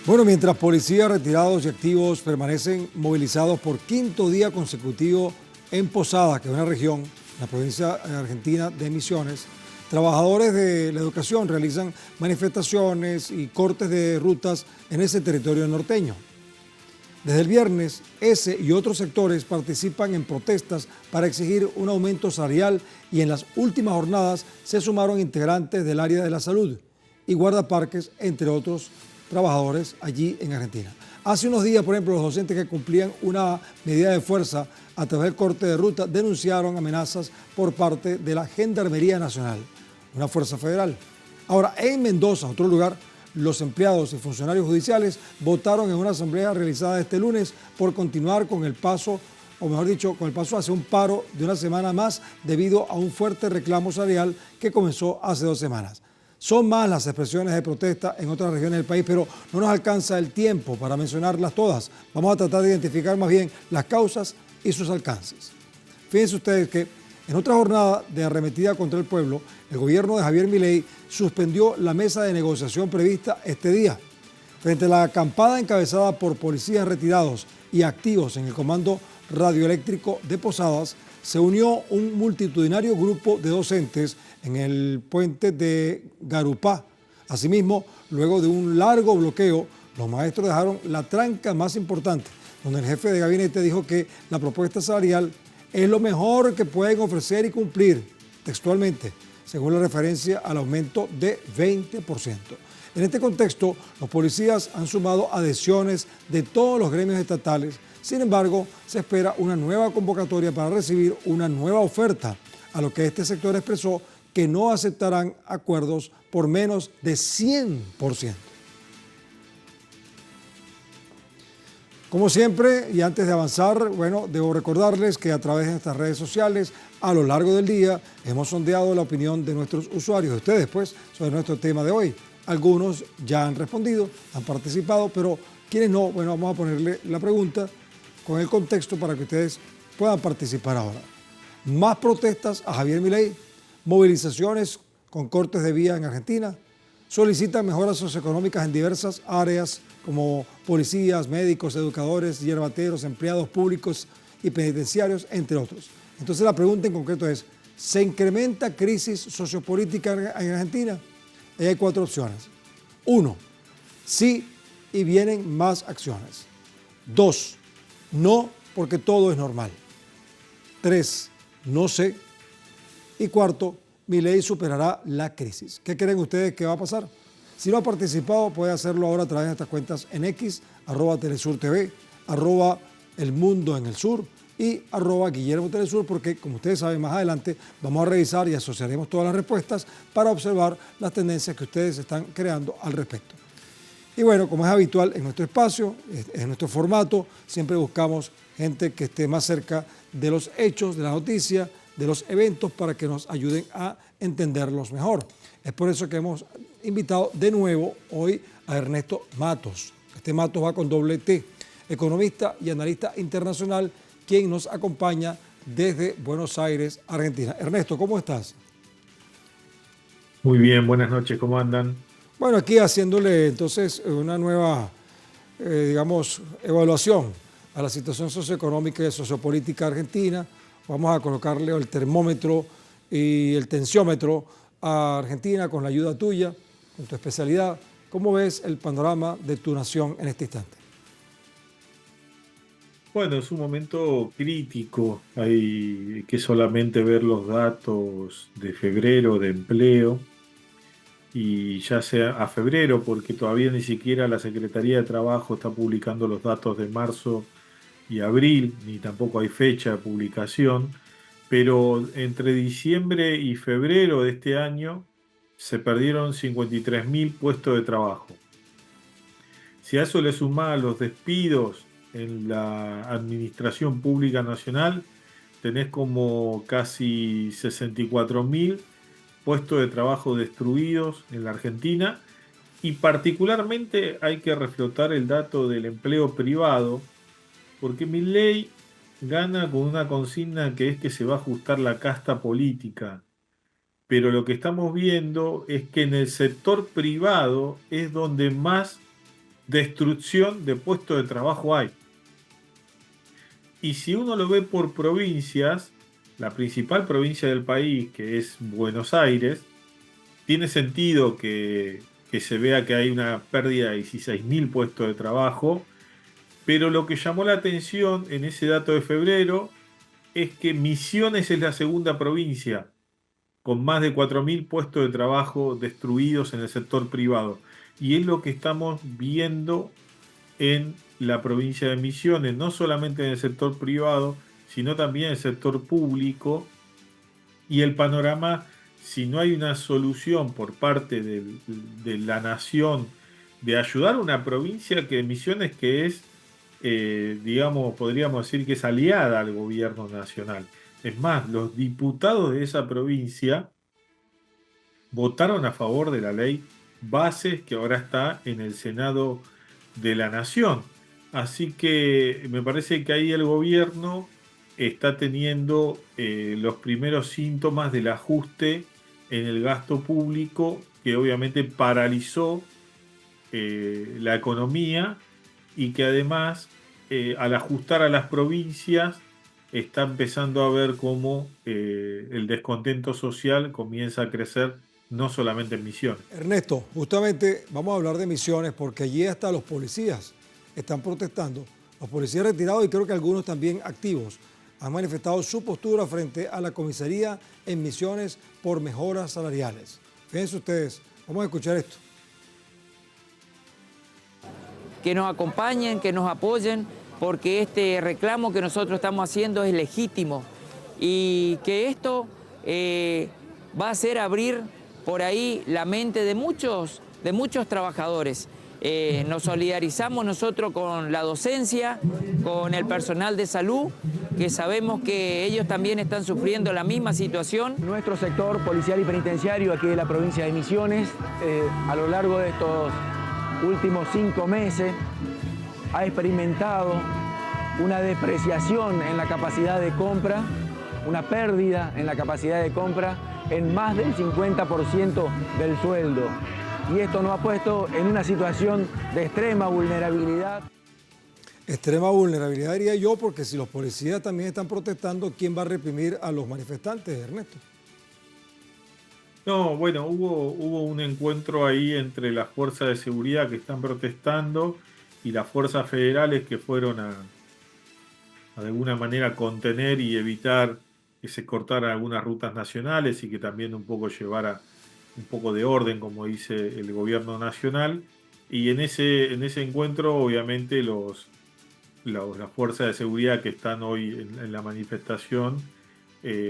Bueno, mientras policías retirados y activos permanecen movilizados por quinto día consecutivo en Posadas, que es una región, en la provincia argentina de Misiones, trabajadores de la educación realizan manifestaciones y cortes de rutas en ese territorio norteño. Desde el viernes, ese y otros sectores participan en protestas para exigir un aumento salarial y en las últimas jornadas se sumaron integrantes del área de la salud y guardaparques, entre otros trabajadores allí en Argentina. Hace unos días, por ejemplo, los docentes que cumplían una medida de fuerza a través del corte de ruta denunciaron amenazas por parte de la Gendarmería Nacional, una fuerza federal. Ahora, en Mendoza, otro lugar, los empleados y funcionarios judiciales votaron en una asamblea realizada este lunes por continuar con el paso, o mejor dicho, con el paso hacia un paro de una semana más debido a un fuerte reclamo salarial que comenzó hace 2 semanas. Son más las expresiones de protesta en otras regiones del país, pero no nos alcanza el tiempo para mencionarlas todas. Vamos a tratar de identificar más bien las causas y sus alcances. Fíjense ustedes que en otra jornada de arremetida contra el pueblo, el gobierno de Javier Milei suspendió la mesa de negociación prevista este día. Frente a la acampada encabezada por policías retirados y activos en el Comando Radioeléctrico de Posadas, se unió un multitudinario grupo de docentes en el puente de Garupá. Asimismo, luego de un largo bloqueo, los maestros dejaron la tranca más importante, donde el jefe de gabinete dijo que la propuesta salarial es lo mejor que pueden ofrecer y cumplir, textualmente, según la referencia al aumento de 20%. En este contexto, los policías han sumado adhesiones de todos los gremios estatales. Sin embargo, se espera una nueva convocatoria para recibir una nueva oferta, a lo que este sector expresó que no aceptarán acuerdos por menos de 100%. Como siempre, y antes de avanzar, bueno, debo recordarles que a través de nuestras redes sociales, a lo largo del día, hemos sondeado la opinión de nuestros usuarios, de ustedes, pues, sobre nuestro tema de hoy. Algunos ya han respondido, han participado, pero quienes no, bueno, vamos a ponerle la pregunta con el contexto para que ustedes puedan participar ahora. Más protestas a Javier Milei, movilizaciones con cortes de vía en Argentina, solicitan mejoras socioeconómicas en diversas áreas como policías, médicos, educadores, yerbateros, empleados públicos y penitenciarios, entre otros. Entonces la pregunta en concreto es, ¿se incrementa crisis sociopolítica en Argentina? Ahí hay 4 opciones. 1, sí y vienen más acciones. 2, no porque todo es normal. 3, no sé. Y 4, Milei superará la crisis. ¿Qué creen ustedes que va a pasar? Si no ha participado, puede hacerlo ahora a través de estas cuentas en X, @TelesurTV, @elmundoenelsur y @GuillermoTelesur, porque como ustedes saben, más adelante vamos a revisar y asociaremos todas las respuestas para observar las tendencias que ustedes están creando al respecto. Y bueno, como es habitual en nuestro espacio, en nuestro formato, siempre buscamos gente que esté más cerca de los hechos, de la noticia, de los eventos, para que nos ayuden a entenderlos mejor. Es por eso que hemos invitado de nuevo hoy a Ernesto Matos. Este Matos va con doble T, economista y analista internacional, quien nos acompaña desde Buenos Aires, Argentina. Ernesto, ¿cómo estás? Muy bien, buenas noches, ¿cómo andan? Bueno, aquí haciéndole entonces una nueva, digamos, evaluación a la situación socioeconómica y sociopolítica argentina. Vamos a colocarle el termómetro y el tensiómetro a Argentina con la ayuda tuya, con tu especialidad. ¿Cómo ves el panorama de tu nación en este instante? Bueno, es un momento crítico, hay que solamente ver los datos de febrero de empleo y ya sea a febrero, porque todavía ni siquiera la Secretaría de Trabajo está publicando los datos de marzo y abril, ni tampoco hay fecha de publicación, pero entre diciembre y febrero de este año se perdieron 53.000 puestos de trabajo. Si a eso le sumás los despidos en la Administración Pública Nacional, tenés como casi 64.000 puestos de trabajo destruidos en la Argentina, y particularmente hay que reflotar el dato del empleo privado, porque Milei gana con una consigna que es que se va a ajustar la casta política. Pero lo que estamos viendo es que en el sector privado es donde más destrucción de puestos de trabajo hay. Y si uno lo ve por provincias, la principal provincia del país, que es Buenos Aires, tiene sentido que se vea que hay una pérdida de 16.000 puestos de trabajo, pero lo que llamó la atención en ese dato de febrero es que Misiones es la segunda provincia con más de 4.000 puestos de trabajo destruidos en el sector privado. Y es lo que estamos viendo en la provincia de Misiones, no solamente en el sector privado, sino también en el sector público. Y el panorama, si no hay una solución por parte de la nación de ayudar a una provincia que Misiones que es, digamos, podríamos decir que es aliada al gobierno nacional. Es más, los diputados de esa provincia votaron a favor de la ley Bases que ahora está en el Senado de la Nación. Así que me parece que ahí el gobierno está teniendo los primeros síntomas del ajuste en el gasto público que obviamente paralizó la economía y que además al ajustar a las provincias está empezando a ver cómo el descontento social comienza a crecer no solamente en Misiones. Ernesto, justamente vamos a hablar de Misiones porque allí hasta los policías están protestando. Los policías retirados y creo que algunos también activos han manifestado su postura frente a la comisaría en Misiones por mejoras salariales. Fíjense ustedes, vamos a escuchar esto. Que nos acompañen, que nos apoyen, porque este reclamo que nosotros estamos haciendo es legítimo y que esto va a hacer abrir por ahí la mente de muchos trabajadores. Nos solidarizamos nosotros con la docencia, con el personal de salud, que sabemos que ellos también están sufriendo la misma situación. Nuestro sector policial y penitenciario aquí de la provincia de Misiones, a lo largo de estos últimos 5 meses, ha experimentado una depreciación en la capacidad de compra, una pérdida en la capacidad de compra en más del 50% del sueldo. Y esto nos ha puesto en una situación de extrema vulnerabilidad. Extrema vulnerabilidad diría yo, porque si los policías también están protestando, ¿quién va a reprimir a los manifestantes, Ernesto? No, bueno, hubo un encuentro ahí entre las fuerzas de seguridad que están protestando y las fuerzas federales que fueron a de alguna manera contener y evitar que se cortaran algunas rutas nacionales y que también un poco llevara un poco de orden, como dice el gobierno nacional. Y en ese encuentro, obviamente, las fuerzas de seguridad que están hoy en la manifestación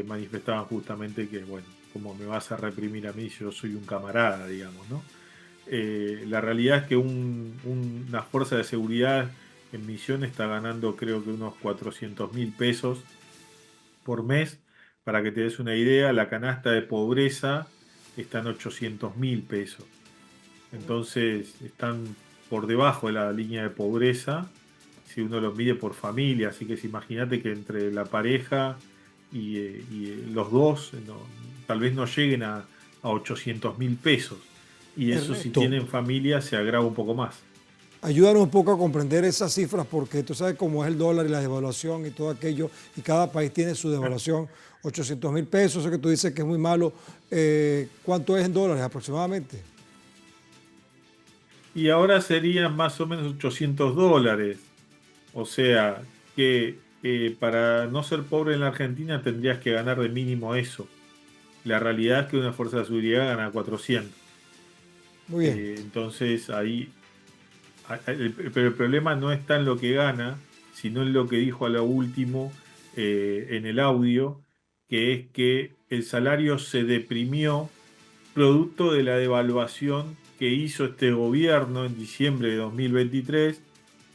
manifestaban justamente que, bueno, ¿cómo me vas a reprimir a mí si yo soy un camarada, digamos, ¿no? La realidad es que una fuerza de seguridad en Misiones está ganando creo que unos 400.000 pesos por mes. Para que te des una idea, la canasta de pobreza está en 800.000 pesos. Entonces están por debajo de la línea de pobreza si uno lo mide por familia. Así que imagínate que entre la pareja y los dos tal vez no lleguen a 800.000 pesos. Y eso, Ernesto, si tienen familia, se agrava un poco más. ayúdanos un poco a comprender esas cifras porque tú sabes cómo es el dólar y la devaluación y todo aquello y cada país tiene su devaluación. 800.000 pesos, eso que tú dices que es muy malo. ¿Cuánto es en dólares aproximadamente? Y ahora serían más o menos $800. O sea que para no ser pobre en la Argentina tendrías que ganar de mínimo eso. La realidad es que una fuerza de seguridad gana 400. Muy bien. Entonces ahí, pero el problema no está en lo que gana, sino en lo que dijo a lo último en el audio, que es que el salario se deprimió producto de la devaluación que hizo este gobierno en diciembre de 2023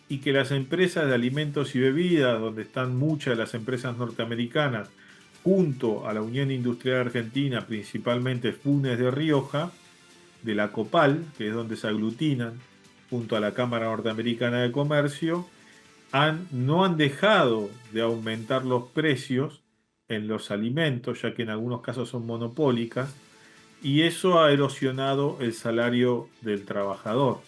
y que las empresas de alimentos y bebidas, donde están muchas de las empresas norteamericanas, junto a la Unión Industrial Argentina, principalmente Funes de Rioja, de la COPAL, que es donde se aglutinan, junto a la Cámara Norteamericana de Comercio, no han dejado de aumentar los precios en los alimentos, ya que en algunos casos son monopólicas, y eso ha erosionado el salario del trabajador.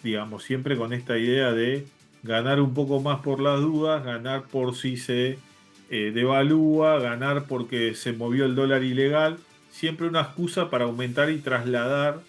digamos, siempre con esta idea de ganar un poco más por las dudas, ganar por si se devalúa, ganar porque se movió el dólar ilegal, siempre una excusa para aumentar y trasladar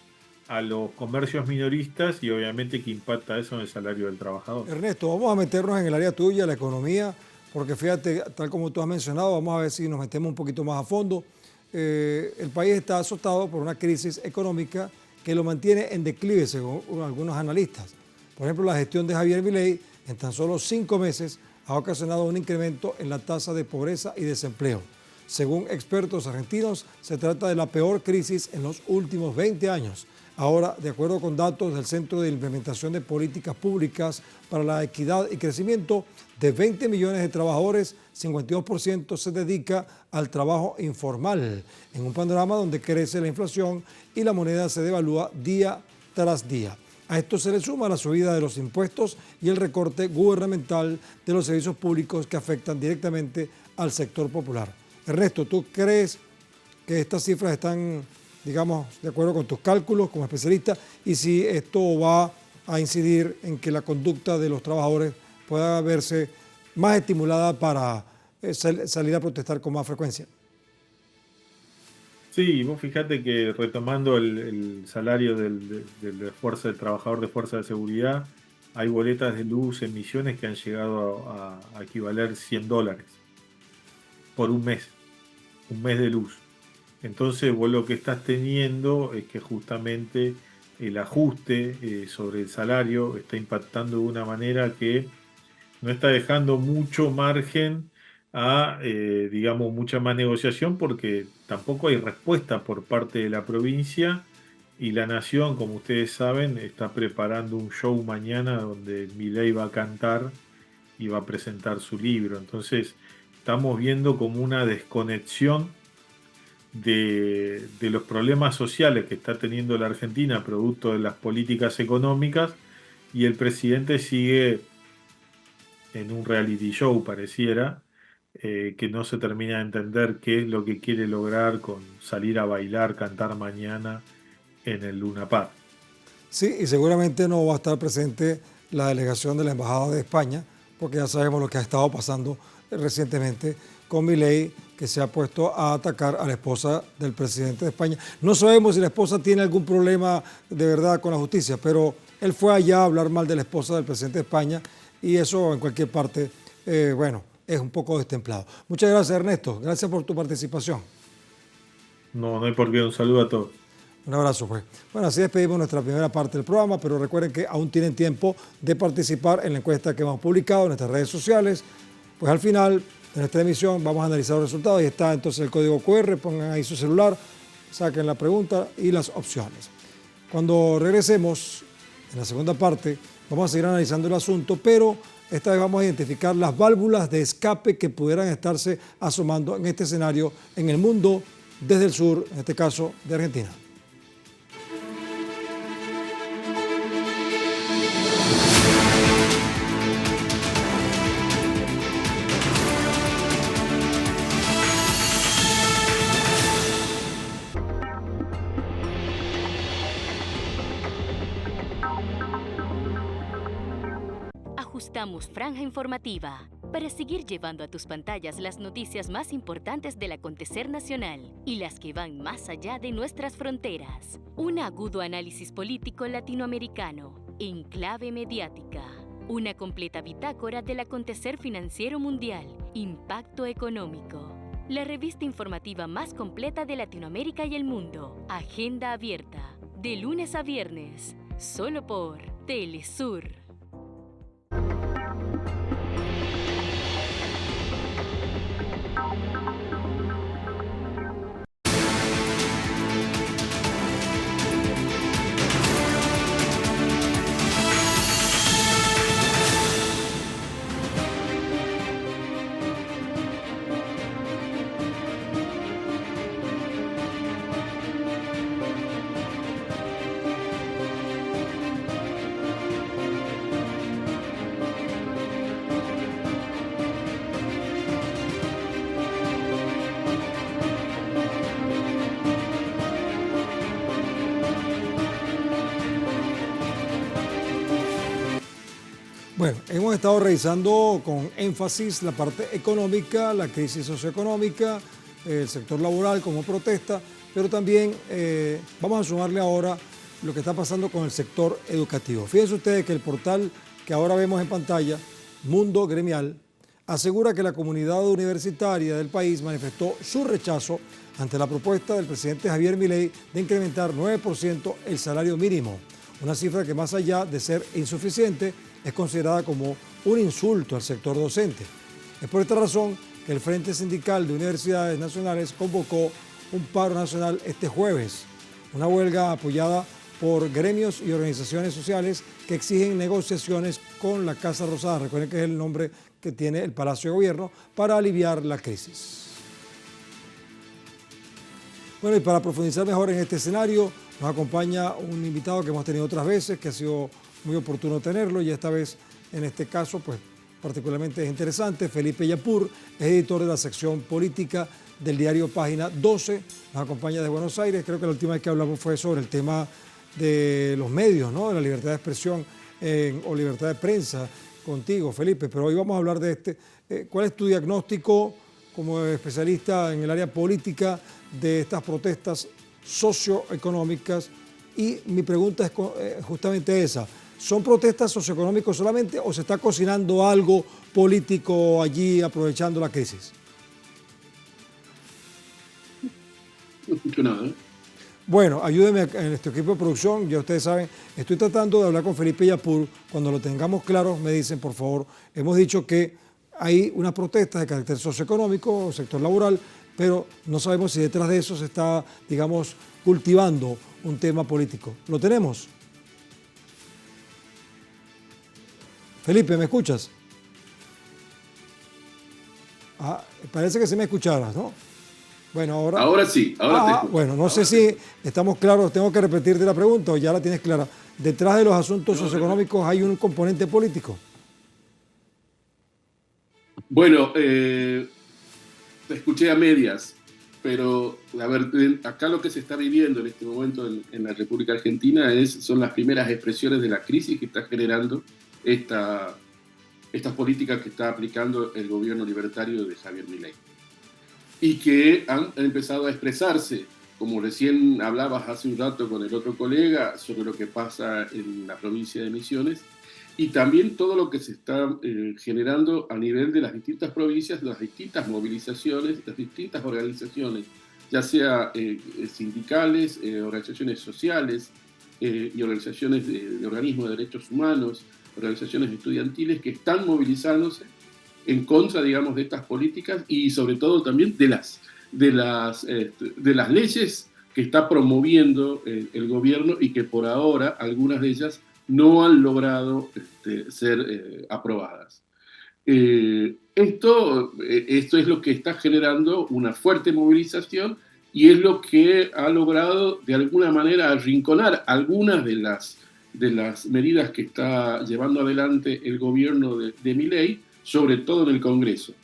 a los comercios minoristas y obviamente que impacta eso en el salario del trabajador. Ernesto, vamos a meternos en el área tuya, la economía, porque fíjate, tal como tú has mencionado, vamos a ver si nos metemos un poquito más a fondo. El país está azotado por una crisis económica que lo mantiene en declive, según algunos analistas. Por ejemplo, la gestión de Javier Milei en tan solo 5 meses ha ocasionado un incremento en la tasa de pobreza y desempleo. Según expertos argentinos, se trata de la peor crisis en los últimos 20 años. Ahora, de acuerdo con datos del Centro de Implementación de Políticas Públicas para la Equidad y Crecimiento, de 20 millones de trabajadores, 52% se dedica al trabajo informal, en un panorama donde crece la inflación y la moneda se devalúa día tras día. A esto se le suma la subida de los impuestos y el recorte gubernamental de los servicios públicos que afectan directamente al sector popular. Ernesto, ¿tú crees que estas cifras están, digamos, de acuerdo con tus cálculos como especialista, y si esto va a incidir en que la conducta de los trabajadores pueda verse más estimulada para salir a protestar con más frecuencia? Sí, vos fíjate que retomando el salario de fuerza del trabajador de fuerza de seguridad, hay boletas de luz, emisiones que han llegado a equivaler $100 por un mes de luz. Entonces vos lo que estás teniendo es que justamente el ajuste sobre el salario está impactando de una manera que no está dejando mucho margen a, digamos, mucha más negociación, porque tampoco hay respuesta por parte de la provincia, y la Nación, como ustedes saben, está preparando un show mañana donde Milei va a cantar y va a presentar su libro. Entonces estamos viendo como una desconexión de los problemas sociales que está teniendo la Argentina producto de las políticas económicas, y el presidente sigue en un reality show, pareciera, que no se termina de entender qué es lo que quiere lograr con salir a bailar, cantar mañana en el Luna Park. Sí, y seguramente no va a estar presente la delegación de la Embajada de España, porque ya sabemos lo que ha estado pasando recientemente con Milei, que se ha puesto a atacar a la esposa del presidente de España. No sabemos si la esposa tiene algún problema de verdad con la justicia, pero él fue allá a hablar mal de la esposa del presidente de España, y eso en cualquier parte, bueno, es un poco destemplado. Muchas gracias, Ernesto. Gracias por tu participación. No hay por qué. Un saludo a todos. Un abrazo, pues. Bueno, así despedimos nuestra primera parte del programa, pero recuerden que aún tienen tiempo de participar en la encuesta que hemos publicado en nuestras redes sociales. Pues al final de nuestra emisión vamos a analizar los resultados. Ahí está entonces el código QR, pongan ahí su celular, saquen la pregunta y las opciones. Cuando regresemos en la segunda parte, vamos a seguir analizando el asunto, pero esta vez vamos a identificar las válvulas de escape que pudieran estarse asomando en este escenario en el mundo desde el sur, en este caso de Argentina. Ajustamos franja informativa para seguir llevando a tus pantallas las noticias más importantes del acontecer nacional y las que van más allá de nuestras fronteras. Un agudo análisis político latinoamericano en clave mediática. Una completa bitácora del acontecer financiero mundial, impacto económico. La revista informativa más completa de Latinoamérica y el mundo. Agenda abierta. De lunes a viernes. Solo por Telesur. Bueno, hemos estado revisando con énfasis la parte económica, la crisis socioeconómica, el sector laboral como protesta, pero también vamos a sumarle ahora lo que está pasando con el sector educativo. Fíjense ustedes que el portal que ahora vemos en pantalla, Mundo Gremial, asegura que la comunidad universitaria del país manifestó su rechazo ante la propuesta del presidente Javier Milei de incrementar 9% el salario mínimo, una cifra que más allá de ser insuficiente es considerada como un insulto al sector docente. Es por esta razón que el Frente Sindical de Universidades Nacionales convocó un paro nacional este jueves, una huelga apoyada por gremios y organizaciones sociales que exigen negociaciones con la Casa Rosada, recuerden que es el nombre que tiene el Palacio de Gobierno, para aliviar la crisis. Bueno, y para profundizar mejor en este escenario, nos acompaña un invitado que hemos tenido otras veces, que ha sido muy oportuno tenerlo, y esta vez, en este caso, pues particularmente es interesante. Felipe Yapur es editor de la sección política del diario Página 12, nos acompaña de Buenos Aires. Creo que la última vez que hablamos fue sobre el tema de los medios, ¿no? De la libertad de expresión o libertad de prensa contigo, Felipe, pero hoy vamos a hablar de ¿cuál es tu diagnóstico como especialista en el área política de estas protestas socioeconómicas? Y mi pregunta es justamente esa: ¿son protestas socioeconómicas solamente o se está cocinando algo político allí aprovechando la crisis? No escucho nada, ¿eh? Bueno, ayúdenme en este equipo de producción, ya ustedes saben, estoy tratando de hablar con Felipe Yapur. Cuando lo tengamos claro, me dicen, por favor. Hemos dicho que hay unas protestas de carácter socioeconómico, sector laboral, pero no sabemos si detrás de eso se está, digamos, cultivando un tema político. ¿Lo tenemos? Felipe, ¿me escuchas? Parece que sí me escucharas, ¿no? Bueno, ahora sí, ahora te escucho. Bueno, no sé si estamos claros, tengo que repetirte la pregunta o ya la tienes clara. ¿Detrás de los asuntos socioeconómicos hay un componente político? Bueno, te escuché a medias, pero a ver, acá lo que se está viviendo en este momento en la República Argentina son las primeras expresiones de la crisis que está generando estas políticas que está aplicando el gobierno libertario de Javier Milei, y que han empezado a expresarse, como recién hablabas hace un rato con el otro colega, sobre lo que pasa en la provincia de Misiones, y también todo lo que se está generando a nivel de las distintas provincias, las distintas movilizaciones, las distintas organizaciones, ya sea sindicales, organizaciones sociales y organizaciones de organismos de derechos humanos, organizaciones estudiantiles que están movilizándose en contra, digamos, de estas políticas y sobre todo también de las leyes que está promoviendo el gobierno y que por ahora algunas de ellas no han logrado ser aprobadas. Esto es lo que está generando una fuerte movilización y es lo que ha logrado de alguna manera arrinconar algunas de las medidas que está llevando adelante el gobierno de Milei, sobre todo en el Congreso.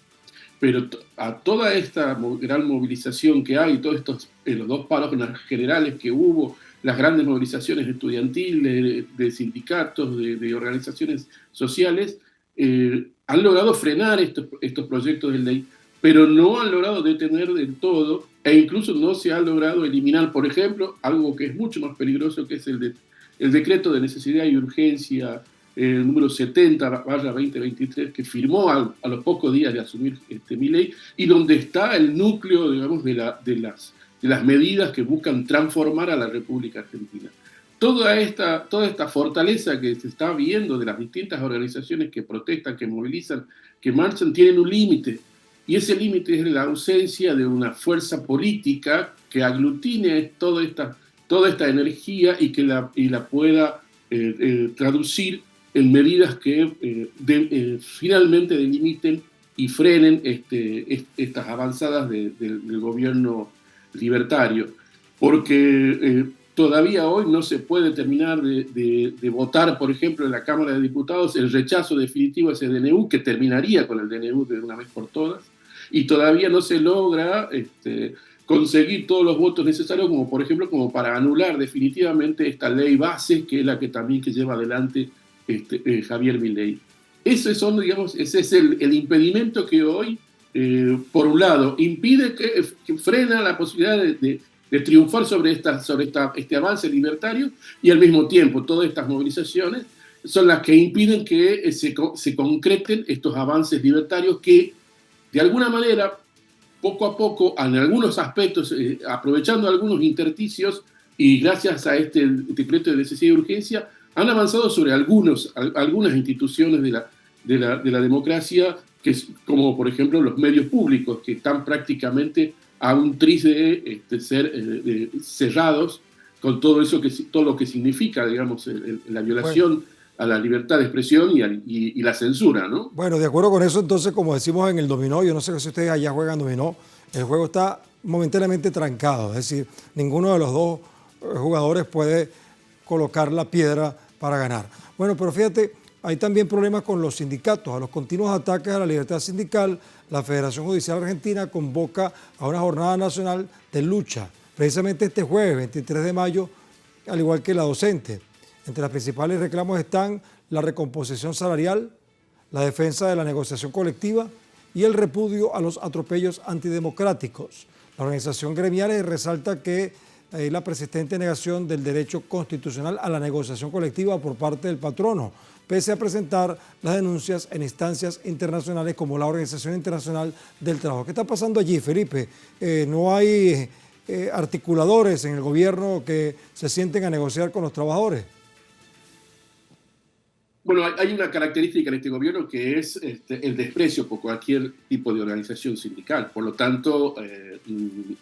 Pero a toda esta gran movilización que hay, todos los dos paros generales que hubo, las grandes movilizaciones estudiantiles, de sindicatos, de organizaciones sociales, han logrado frenar estos proyectos de ley, pero no han logrado detener del todo, e incluso no se ha logrado eliminar, por ejemplo, algo que es mucho más peligroso, que es el decreto de necesidad y urgencia, el número 70/2023, que firmó a los pocos días de asumir Milei, y donde está el núcleo, digamos, de las medidas que buscan transformar a la República Argentina. Toda esta fortaleza que se está viendo de las distintas organizaciones que protestan, que movilizan, que marchan, tienen un límite, y ese límite es la ausencia de una fuerza política que aglutine toda esta energía y que la pueda traducir en medidas que finalmente delimiten y frenen estas avanzadas del gobierno libertario. Porque todavía hoy no se puede terminar de votar, por ejemplo, en la Cámara de Diputados el rechazo definitivo a ese DNU, que terminaría con el DNU de una vez por todas, y todavía no se logra conseguir todos los votos necesarios, como por ejemplo como para anular definitivamente esta ley base, que es la que también lleva adelante Javier Milei. ese es el impedimento que hoy, por un lado, impide que frena la posibilidad de triunfar sobre este avance libertario, y al mismo tiempo todas estas movilizaciones son las que impiden que se concreten estos avances libertarios que, de alguna manera, poco a poco, en algunos aspectos, aprovechando algunos intersticios y gracias a este decreto de necesidad y urgencia, han avanzado sobre algunas instituciones de la democracia, como por ejemplo los medios públicos, que están prácticamente a un tris de ser cerrados con todo lo que significa, digamos, la violación a la libertad de expresión y la censura, ¿no? Bueno, de acuerdo con eso, entonces, como decimos en el dominó, yo no sé si ustedes allá juegan dominó, el juego está momentáneamente trancado, es decir, ninguno de los dos jugadores puede colocar la piedra para ganar. Bueno, pero fíjate, hay también problemas con los sindicatos, a los continuos ataques a la libertad sindical. La Federación Judicial Argentina convoca a una jornada nacional de lucha, precisamente este jueves, 23 de mayo, al igual que la docente. Entre los principales reclamos están la recomposición salarial, la defensa de la negociación colectiva y el repudio a los atropellos antidemocráticos. La organización gremial resalta que la persistente negación del derecho constitucional a la negociación colectiva por parte del patrono, pese a presentar las denuncias en instancias internacionales como la Organización Internacional del Trabajo. ¿Qué está pasando allí, Felipe? ¿No hay articuladores en el gobierno que se sienten a negociar con los trabajadores? Bueno, hay una característica en este gobierno que es el desprecio por cualquier tipo de organización sindical. Por lo tanto,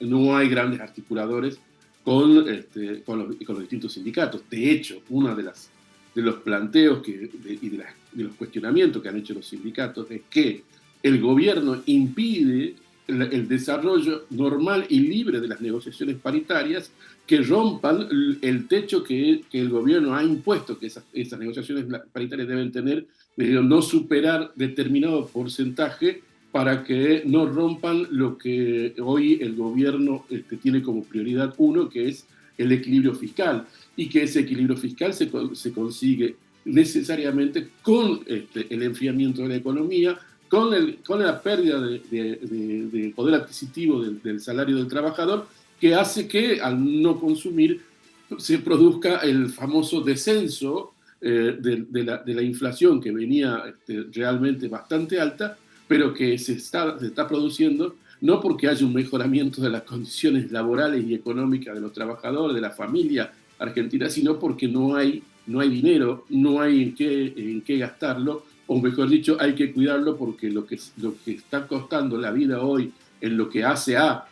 no hay grandes articuladores con los distintos sindicatos. De hecho, uno de los planteos y de los cuestionamientos que han hecho los sindicatos es que el gobierno impide el desarrollo normal y libre de las negociaciones paritarias, que rompan el techo que el gobierno ha impuesto, que esas negociaciones paritarias deben tener, no superar determinado porcentaje, para que no rompan lo que hoy el gobierno tiene como prioridad uno, que es el equilibrio fiscal, y que ese equilibrio fiscal se consigue necesariamente con el enfriamiento de la economía, con la pérdida de poder adquisitivo del salario del trabajador, que hace que al no consumir se produzca el famoso descenso de la inflación, que venía realmente bastante alta, pero que se está produciendo no porque haya un mejoramiento de las condiciones laborales y económicas de los trabajadores, de la familia argentina, sino porque no hay dinero, no hay en qué gastarlo, o mejor dicho, hay que cuidarlo, porque lo que está costando la vida hoy en lo que hace a,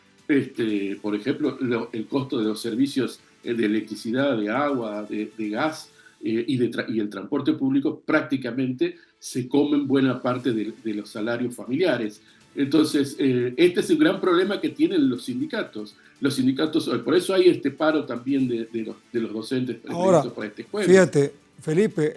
por ejemplo, el costo de los servicios de electricidad, de agua, de gas y el transporte público, prácticamente se comen buena parte de los salarios familiares. Entonces, este es el gran problema que tienen los sindicatos. Los sindicatos, por eso hay este paro también de los docentes ahora, para este jueves. Fíjate, Felipe,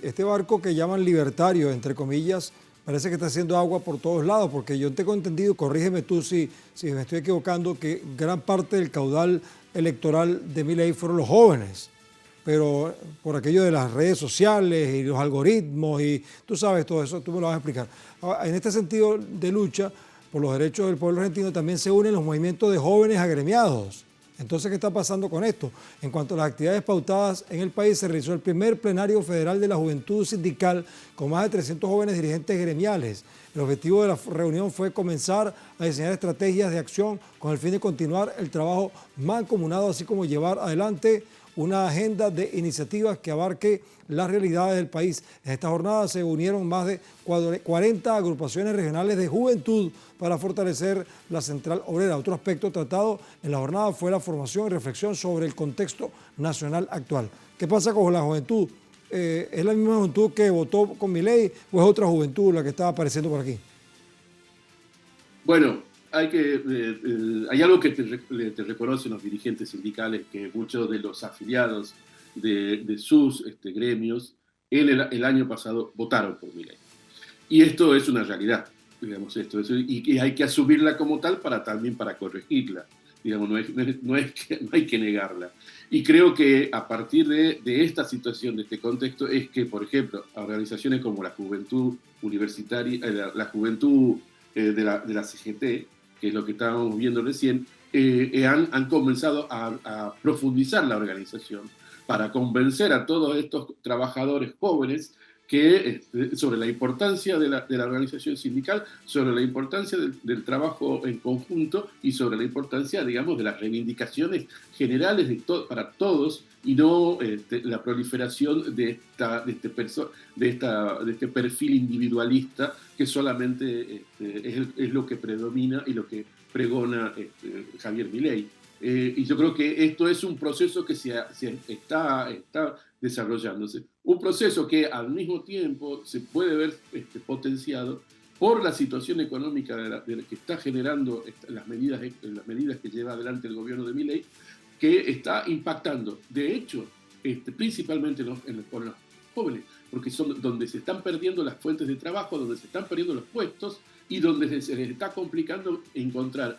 este barco que llaman libertario, entre comillas, parece que está haciendo agua por todos lados, porque yo tengo entendido, corrígeme tú si me estoy equivocando, que gran parte del caudal electoral de Milei fueron los jóvenes, pero por aquello de las redes sociales y los algoritmos, y tú sabes todo eso, tú me lo vas a explicar. Ahora, en este sentido de lucha por los derechos del pueblo argentino también se unen los movimientos de jóvenes agremiados. Entonces, ¿qué está pasando con esto? En cuanto a las actividades pautadas en el país, se realizó el primer plenario federal de la Juventud Sindical con más de 300 jóvenes dirigentes gremiales. El objetivo de la reunión fue comenzar a diseñar estrategias de acción con el fin de continuar el trabajo mancomunado, así como llevar adelante una agenda de iniciativas que abarque las realidades del país. En esta jornada se unieron más de 40 agrupaciones regionales de juventud para fortalecer la central obrera. Otro aspecto tratado en la jornada fue la formación y reflexión sobre el contexto nacional actual. ¿Qué pasa con la juventud? ¿Es la misma juventud que votó con Milei o es otra juventud la que está apareciendo por aquí? Bueno, hay algo que te reconocen los dirigentes sindicales, que muchos de los afiliados de sus gremios el año pasado votaron por Milei. Y esto es una realidad, digamos, y hay que asumirla como tal también para corregirla. digamos, no hay que negarla. Y creo que a partir de esta situación, de este contexto, es que, por ejemplo, organizaciones como la Juventud Universitaria, la Juventud de la CGT, que es lo que estábamos viendo recién, han comenzado a profundizar la organización para convencer a todos estos trabajadores jóvenes sobre la importancia de la organización sindical, sobre la importancia del trabajo en conjunto y sobre la importancia, digamos, de las reivindicaciones generales para todos, y no la proliferación de este perfil individualista que solamente es lo que predomina y lo que pregona Javier Milei. Y yo creo que esto es un proceso que está desarrollándose. Un proceso que al mismo tiempo se puede ver potenciado por la situación económica que está generando las medidas que lleva adelante el gobierno de Milei, que está impactando, de hecho, principalmente con los jóvenes, porque son donde se están perdiendo las fuentes de trabajo, donde se están perdiendo los puestos y donde se les está complicando encontrar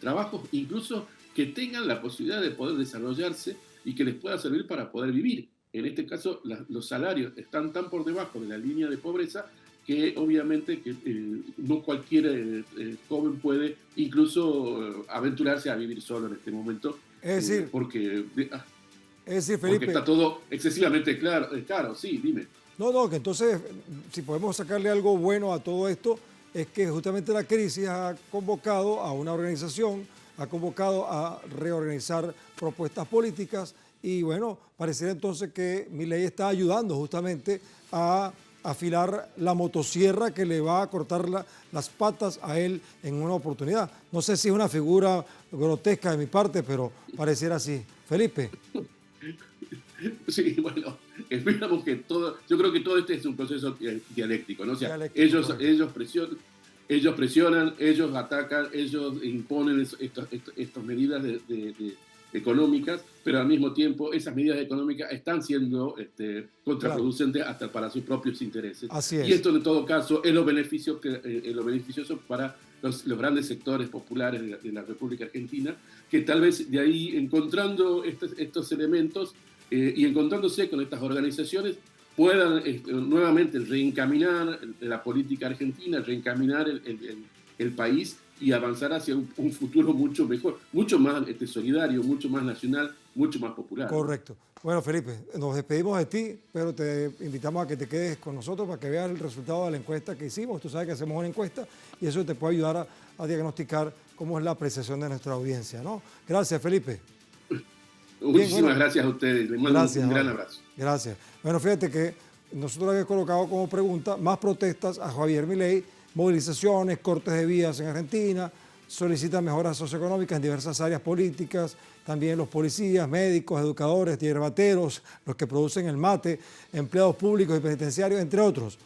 trabajos, incluso que tengan la posibilidad de poder desarrollarse y que les pueda servir para poder vivir. En este caso, los salarios están tan por debajo de la línea de pobreza que obviamente no cualquier joven puede incluso aventurarse a vivir solo en este momento. Es decir, porque Felipe, porque está todo excesivamente caro. Sí, dime. No, que entonces, si podemos sacarle algo bueno a todo esto, es que justamente la crisis ha convocado a una organización, ha convocado a reorganizar propuestas políticas y bueno, pareciera entonces que Milei está ayudando justamente a afilar la motosierra que le va a cortar las patas a él en una oportunidad. No sé si es una figura grotesca de mi parte, pero pareciera así. Felipe. Sí, bueno, esperamos que yo creo que todo este es un proceso dialéctico, ¿no? O sea, dialéctico, ellos presionan, ellos atacan, ellos imponen estas medidas económicas, pero al mismo tiempo esas medidas económicas están siendo contraproducentes hasta para sus propios intereses. Así es. Y esto en todo caso es lo beneficioso para los grandes sectores populares de la República Argentina, que tal vez de ahí encontrando estos elementos y encontrándose con estas organizaciones puedan nuevamente reencaminar la política argentina, reencaminar el país y avanzar hacia un futuro mucho mejor, mucho más solidario, mucho más nacional, mucho más popular. Correcto. Bueno, Felipe, nos despedimos de ti, pero te invitamos a que te quedes con nosotros para que veas el resultado de la encuesta que hicimos. Tú sabes que hacemos una encuesta y eso te puede ayudar a diagnosticar cómo es la apreciación de nuestra audiencia, ¿no? Gracias, Felipe. Muchísimas gracias a ustedes. Les mando un gran abrazo. Gracias. Bueno, fíjate que nosotros habíamos colocado como pregunta más protestas a Javier Milei, movilizaciones, cortes de vías en Argentina, solicitan mejoras socioeconómicas en diversas áreas políticas, también los policías, médicos, educadores, hierbateros, los que producen el mate, empleados públicos y penitenciarios, entre otros.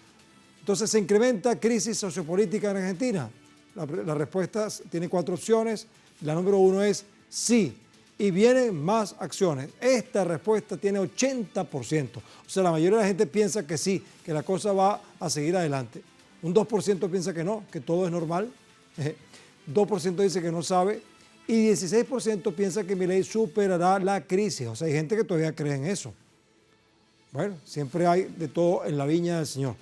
Entonces, ¿se incrementa crisis sociopolítica en Argentina? La respuesta tiene 4 opciones. La número 1 es sí. Y vienen más acciones. Esta respuesta tiene 80%. O sea, la mayoría de la gente piensa que sí, que la cosa va a seguir adelante. Un 2% piensa que no, que todo es normal. 2% dice que no sabe. Y 16% piensa que Milei superará la crisis. O sea, hay gente que todavía cree en eso. Bueno, siempre hay de todo en la viña del Señor.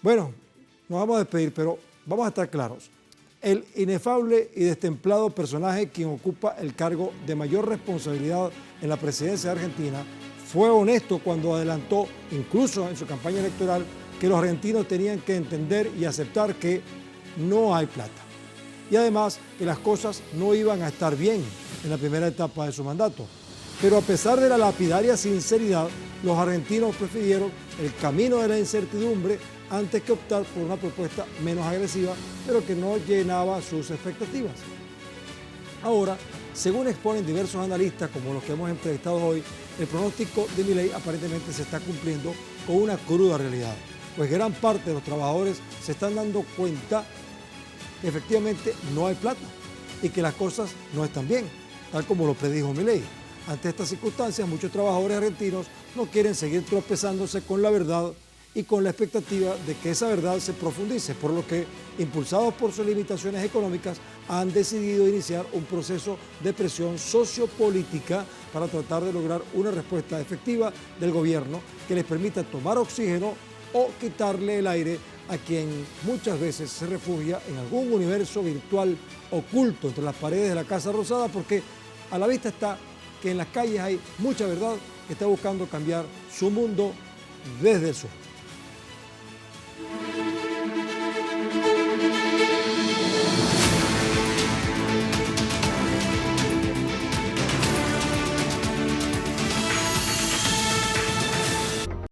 Bueno, nos vamos a despedir, pero vamos a estar claros. El inefable y destemplado personaje quien ocupa el cargo de mayor responsabilidad en la presidencia de Argentina fue honesto cuando adelantó, incluso en su campaña electoral, que los argentinos tenían que entender y aceptar que no hay plata. Y además que las cosas no iban a estar bien en la primera etapa de su mandato. Pero a pesar de la lapidaria sinceridad, los argentinos prefirieron el camino de la incertidumbre antes que optar por una propuesta menos agresiva, pero que no llenaba sus expectativas. Ahora, según exponen diversos analistas, como los que hemos entrevistado hoy, el pronóstico de Milei aparentemente se está cumpliendo con una cruda realidad, pues gran parte de los trabajadores se están dando cuenta que efectivamente no hay plata y que las cosas no están bien, tal como lo predijo Milei. Ante estas circunstancias, muchos trabajadores argentinos no quieren seguir tropezándose con la verdad y con la expectativa de que esa verdad se profundice, por lo que, impulsados por sus limitaciones económicas, han decidido iniciar un proceso de presión sociopolítica para tratar de lograr una respuesta efectiva del gobierno que les permita tomar oxígeno o quitarle el aire a quien muchas veces se refugia en algún universo virtual oculto entre las paredes de la Casa Rosada, porque a la vista está que en las calles hay mucha verdad que está buscando cambiar su mundo desde el sur.